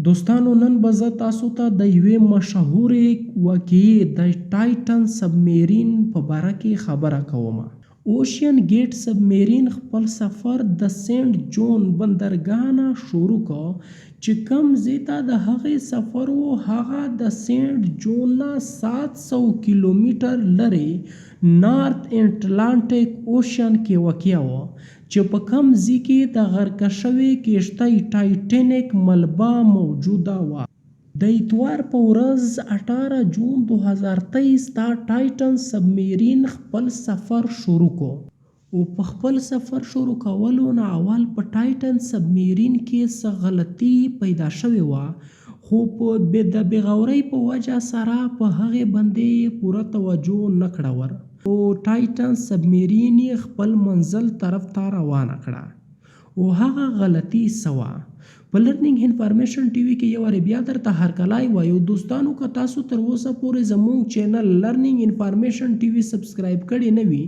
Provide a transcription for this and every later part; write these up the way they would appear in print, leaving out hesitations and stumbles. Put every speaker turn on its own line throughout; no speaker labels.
دوستانو نن به زه تاسو ته د یوې مشهورې واقعې د ټایټن سبمیرین په باره کې خبره کوم. اوشین ګیټ سبمیرین خپل سفر د سینټ جون بندرګاه نه شروع کړ چې کوم ځای ته د هغې سفر و هغه د سینټ جون نه 700 کیلومتر لرې نارت اټلانټیک اوشین کې واقع و چې په کوم ځای کې د غرقه شوې کښتۍ ټایټینیک ملبه موجوده وه. د اتوار په ورځ 18 جون 2023 ته ټایټن سبمیرین خپل سفر شروع کړ او په خپل سفر شروع کولو نه اول په ټایټن سبمیرین کې څه غلطي پیدا شوې وه خو د بېغورۍ په وجه سره په هغې باندې پوره توجه نه کړه او ټایټن سبمیرین یې خپل منزل طرف ته روانه کړه او هغه غلطي څه وه. په لرنینګ انفارمیشن ټي وي کې یو وارې بیا درته هرکلی وایو. دوستانو که تاسو تر اوسه پورې زموږ چینل لرنینګ انفارمیشن ټي وي سبسکرایب کړی نه وي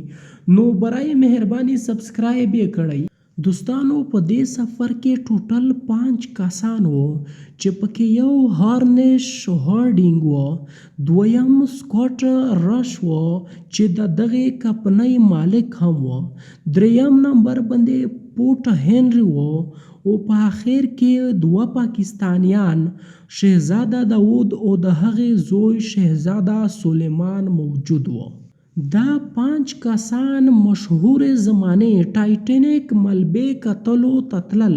نو برای مهرباني سبسکرایب یې کړئ. دوستانو په دې سفر کې ټوټل 5 کسان وو چې پکې یو هارنش هارډینګ و، دویم سکاٹ رش و چې د دغې کمپنۍ مالک هم و، دریم نمبر باندې پوټ هنري و او په اخر کې 2 پاکستانیان شهزاده داود او د هغې زوی شهزاده سلیمان موجود و. دا 5 کسان مشهور زمانې ټایټینیک ملبې کتلو ته تلل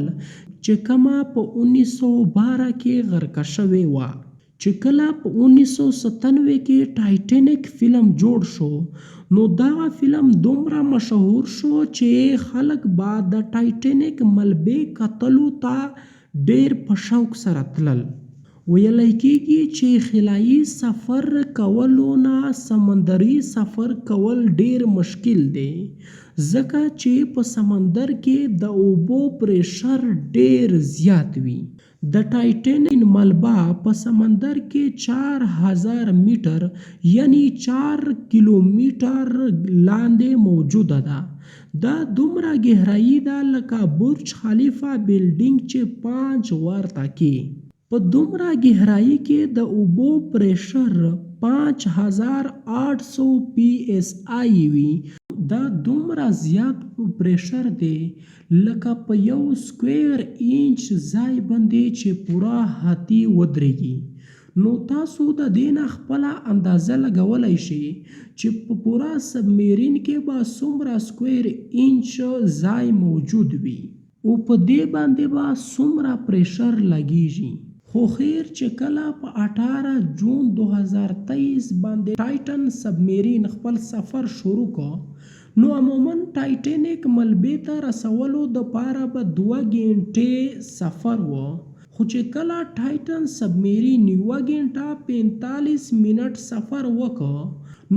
چې کومه په 1912 کې غرقه شوې وه چې کله په 1997 کې ټایټینیک فلم جوړ شو نو دغه فلم دومره مشهور شو چې خلک به د ټایټینیک ملبې کتلو ته ډیر په شوق سره تلل. ویلی کېږي چې خلایي سفر کولو نه سمندري سفر کول ډیر مشکل دی ځکه چې په سمندر کې د اوبو پریشر ډیر زیات وي. د ټایټینیک ملبه په سمندر کې 4000 میټر یعنی 4 کیلومتر لاندې موجوده ده. دا دومره گهرایي ده لکه برج خلیفه بلډینګ چې 5 ورته کې. په دومره گهرایي کې د اوبو پریشر 5800 PSI وي. دا دومره زیات پریشر دی لکه په یو سکویر انچ ځای باندې چې پوره هاتي ودرېږي. نو تاسو د دې نه خپله اندازه لګولی شئ چې په پوره سبمیرین کې به څومره سکویر انچ ځای موجود وي او په دې باندې به څومره پریشر لګیږي. خو خیر چې کله په 18 جون 2023 باندې ټایټن سبمیرین خپل سفر شروع کړ نو عموما ټایټینیک ملبې ته رسولو دپاره به 2 غنټې سفر و خو چې کله ټایټن سبمیرین 1 غنټه 45 منټ سفر وکړ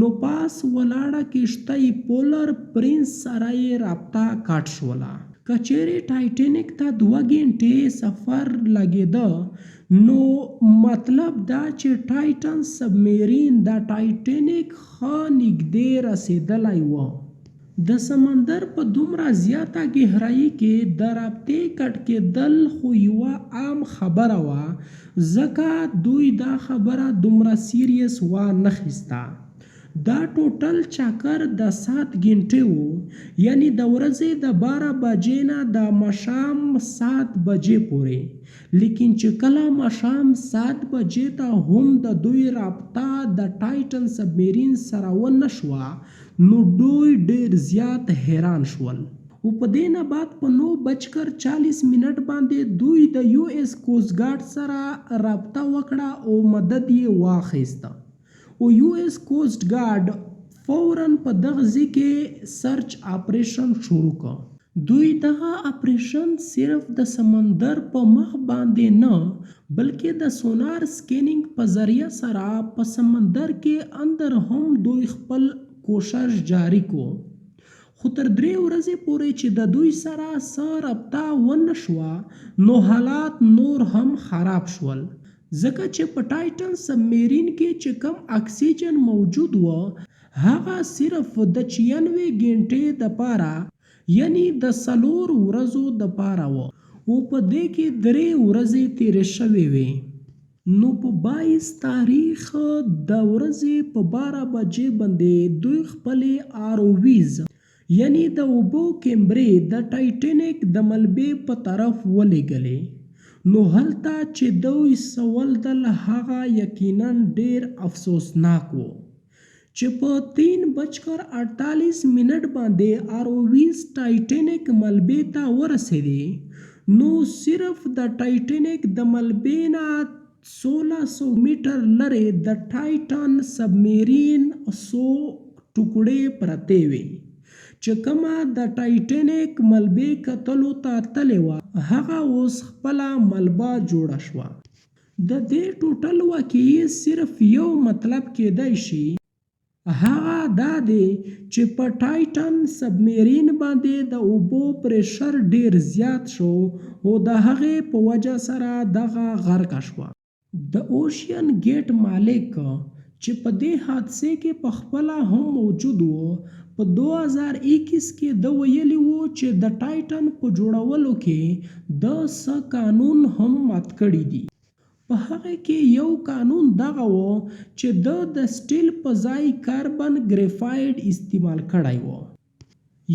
نو پاس ولاړه کښتۍ پولر پرنس سره یې رابطه کټ شوله. که چیرې ټایټینیک ته 2 غنټې سفر لګېده نو مطلب دا چې ټایټن سبمیرین د ټایټینیک ښه نږدې رسېدلی و. د سمندر په دومره زیاته گهرایي کې د رابطې کټ کېدل خو یوه عام خبره وه ځکه دوی دا خبره دومره سیریس وانخیسته. دا ټوټل چکر د 7 غنټې و یعنی د ورځې د 12 بجې نه د ماښام 7 بجې پورې. لیکن چې کله ماښام 7 بجې ته هم د دوی رابطه د ټایټن سبمیرین سره ونه شوه نو دوی ډیر زیات حیران شول او په دې نه بعد په 9:40 باندې دوی د US کوست ګارډ سره رابطه وکړه او مدد یې واخیسته او US کوست ګارډ فوراً په دغه ځای کې سرچ آپریشن شروع کړ. دوی دغه آپریشن صرف د سمندر په مخ باندې نه بلکې د سونار سکینینګ په ذریعه سره په سمندر کې اندر هم دوی خپل کوشش جاری کو. خو تر 3 ورځې پورې چې د دوی سره څه رابطه ونه شوه نو حالات نور هم خراب شول ځکه چې په ټایټن سبمیرین کې چې کم اکسیجن موجود و هغه صرف د 96 غنټې دپاره یعنی د 4 ورځو دپاره و او په دې کې 3 ورځې تیرې شوې وې. نو په 22 تاریخ د ورځې په 12 بجې باندې دوی خپلې ROVs یعنی د اوبو کیمرې د ټایټینیک د ملبې په طرف ولېږلې. نو هلته چې دوی څه ولدل هغه یقینا ډېر افسوسناک و چې په 3:48 باندې ROVs ټایټینیک ملبې ته ورسېدې. نو صرف د ټایټینیک د ملبې نه 1600 میټر لرې د ټایټن سبمیرین 100 ټوکړې پرتې وې چې کومه د ټایټینیک ملبې کتلو ته تللې وه هغه اوس خپله ملبه جوړه شوه. د دې ټوټل واقعې صرف یو مطلب کېدای شي هغه دا دی چې په ټایټن سبمیرین باندې د اوبو پریشر ډیر زیات شو او د هغې په وجه سره دغه غرقه شوه. د اوشین ګیټ مالک چې په دې حادثې کې په خپله هم موجود و په 2021 کې د ویلي و چې د ټایټن په جوړولو کې د څه قانون هم مات کړي دي. په هغه کې یو قانون دغه و چې د سټیل په ځای کاربن ګریفایډ استعمال کړی و.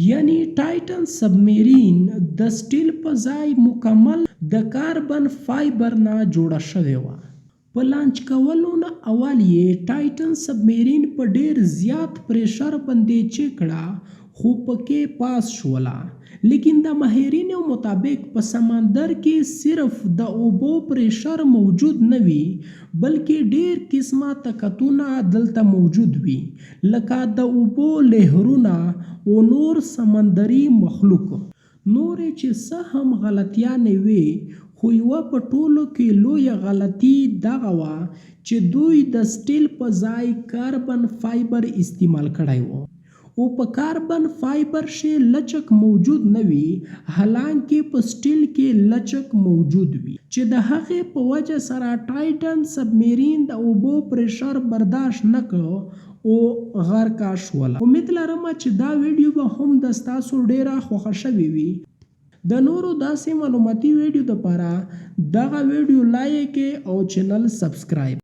یعنی ټایټن سبمیرین د سټیل په ځای مکمل د کاربن فایبر نه جوړه شوې وه. په لانچ کولو نه اول یې ټایټن سبمیرین په ډیر زیات پریشر باندې چیک کړه خو پکې پاس شوله. لیکن د ماهرینو مطابق په سمندر کې صرف د اوبو پریشر موجود نه وي بلکې ډیر قسمه طاقتونه دلته موجود وي لکه د اوبو لهرونه او نور سمندري مخلوق. نورې چې څه هم غلطیانې وي خو یوه په ټولو کې لویه غلطي دغه وه چې دوی د سټیل په ځای کاربن فایبر استعمال کړی و او په کاربن فایبر شي لچک موجود نه وي حالانکه په سټیل کې لچک موجود وي چې د هغې په وجه سره ټایټن سبمیرین د اوبو پریشر برداشت نه کړ او غرقه شوله. امید لرم چې دا ویډیو به هم د ستاسو ډیره خوښه شوې وي. د نورو داسې معلوماتي ویډیو لپاره دغه ویډیو لایک او چینل سبسکرایب